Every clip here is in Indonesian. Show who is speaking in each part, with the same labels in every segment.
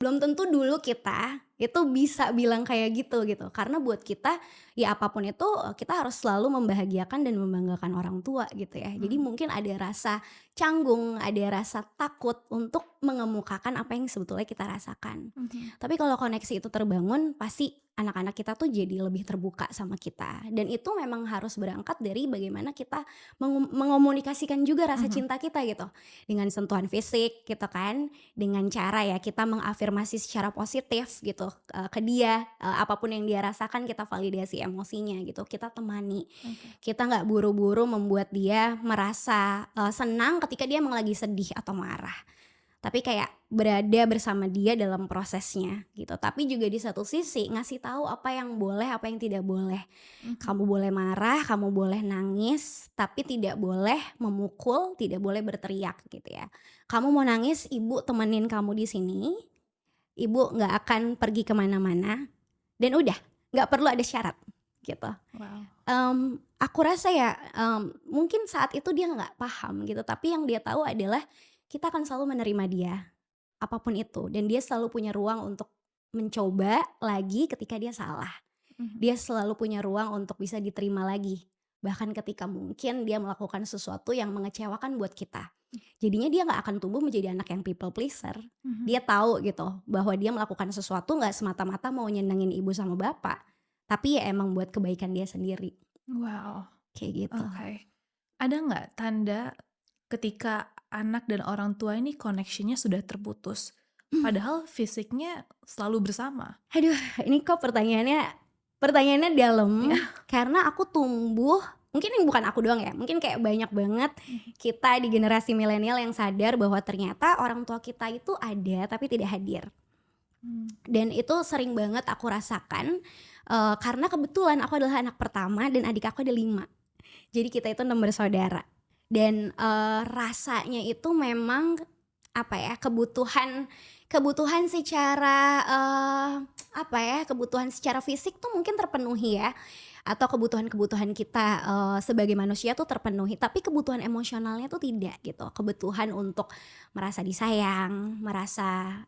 Speaker 1: Belum tentu dulu kita itu bisa bilang kayak gitu. Karena buat kita, ya apapun itu, kita harus selalu membahagiakan dan membanggakan orang tua gitu ya. Jadi
Speaker 2: Mhm,
Speaker 1: mungkin ada rasa canggung, ada rasa takut untuk mengemukakan apa yang sebetulnya kita rasakan.
Speaker 2: mhm.
Speaker 1: Tapi kalau koneksi itu terbangun, pasti anak-anak kita tuh jadi lebih terbuka sama kita. Dan itu memang harus berangkat dari bagaimana kita mengomunikasikan juga rasa
Speaker 2: Mhm.
Speaker 1: cinta kita gitu. Dengan sentuhan fisik gitu kan, dengan cara ya kita mengafirmasi secara positif gitu, ke dia, apapun yang dia rasakan kita validasi emosinya gitu, kita temani.
Speaker 2: Oke.
Speaker 1: Kita nggak buru-buru membuat dia merasa, senang ketika dia emang lagi sedih atau marah. Tapi kayak berada bersama dia dalam prosesnya gitu. Tapi juga di satu sisi ngasih tahu apa yang boleh, apa yang tidak boleh.
Speaker 2: Mhm.
Speaker 1: Kamu boleh marah, kamu boleh nangis, tapi tidak boleh memukul, tidak boleh berteriak gitu ya. Kamu mau nangis, ibu temenin kamu di sini, ibu nggak akan pergi kemana mana dan udah, nggak perlu ada syarat gitu.
Speaker 2: Wow.
Speaker 1: Aku rasa ya, mungkin saat itu dia nggak paham gitu, tapi yang dia tahu adalah kita akan selalu menerima dia, apapun itu, dan dia selalu punya ruang untuk mencoba lagi ketika dia salah.
Speaker 2: Mhm.
Speaker 1: Dia selalu punya ruang untuk bisa diterima lagi, bahkan ketika mungkin dia melakukan sesuatu yang mengecewakan buat kita. Jadinya dia nggak akan tumbuh menjadi anak yang people pleaser.
Speaker 2: Mhm.
Speaker 1: Dia tahu gitu bahwa dia melakukan sesuatu nggak semata-mata mau nyenengin ibu sama bapak, tapi ya emang buat kebaikan dia sendiri,
Speaker 2: Wow,
Speaker 1: kayak gitu.
Speaker 2: oke. Ada nggak tanda ketika anak dan orang tua ini connection-nya sudah terputus, padahal fisiknya selalu bersama?
Speaker 1: Aduh, ini kok pertanyaannya dalam,
Speaker 2: Iya.
Speaker 1: karena aku tumbuh mungkin yang bukan aku doang ya, mungkin kayak banyak banget
Speaker 2: Mhm.
Speaker 1: kita di generasi milenial yang sadar bahwa ternyata orang tua kita itu ada tapi tidak hadir.
Speaker 2: Mmm.
Speaker 1: Dan itu sering banget aku rasakan, karena kebetulan aku adalah anak pertama dan adik aku ada 5. Jadi kita itu 6 bersaudara. Dan, rasanya itu memang, apa ya, kebutuhan kebutuhan secara, apa ya, kebutuhan secara fisik tuh mungkin terpenuhi ya, atau kebutuhan-kebutuhan kita, sebagai manusia tuh terpenuhi, tapi kebutuhan emosionalnya tuh tidak gitu. Kebutuhan untuk merasa disayang, merasa,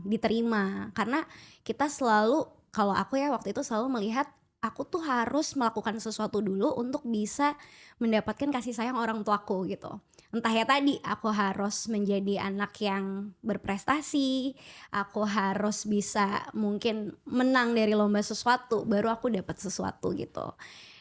Speaker 1: diterima. Karena kita selalu kalau aku ya waktu itu selalu melihat, aku tuh harus melakukan sesuatu dulu untuk bisa mendapatkan kasih sayang orang tuaku gitu. Entah ya tadi, aku harus menjadi anak yang berprestasi, aku harus bisa mungkin menang dari lomba sesuatu, baru aku dapat sesuatu gitu.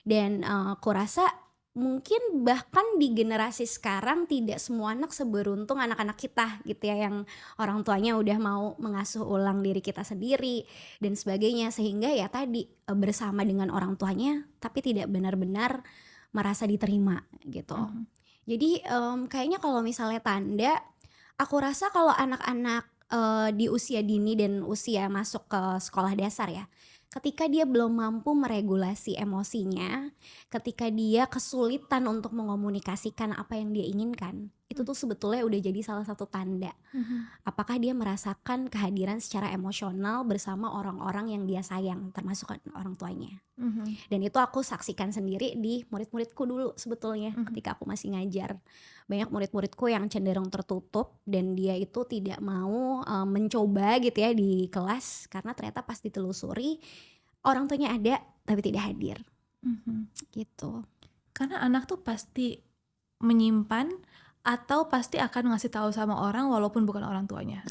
Speaker 1: Dan, aku rasa mungkin bahkan di generasi sekarang tidak semua anak seberuntung anak-anak kita gitu ya, yang orang tuanya udah mau mengasuh ulang diri kita sendiri dan sebagainya. Sehingga ya tadi, bersama dengan orang tuanya, tapi tidak benar-benar merasa diterima gitu.
Speaker 2: Mhm.
Speaker 1: Jadi, kayaknya kalau misalnya tanda, aku rasa kalau anak-anak, di usia dini dan usia masuk ke sekolah dasar ya, ketika dia belum mampu meregulasi emosinya, ketika dia kesulitan untuk mengomunikasikan apa yang dia inginkan, itu
Speaker 2: Mmm.
Speaker 1: tuh sebetulnya udah jadi salah satu tanda.
Speaker 2: Mhm.
Speaker 1: Apakah dia merasakan kehadiran secara emosional bersama orang-orang yang dia sayang, termasuk orang tuanya.
Speaker 2: Mhm.
Speaker 1: Dan itu aku saksikan sendiri di murid-muridku dulu sebetulnya
Speaker 2: Mhm.
Speaker 1: ketika aku masih ngajar. Banyak murid-muridku yang cenderung tertutup dan dia itu tidak mau, mencoba gitu ya di kelas karena ternyata pas ditelusuri orang tuanya ada tapi tidak hadir,
Speaker 2: Mhm.
Speaker 1: gitu.
Speaker 2: Karena anak tuh pasti menyimpan atau pasti akan ngasih tahu sama orang walaupun bukan orang tuanya?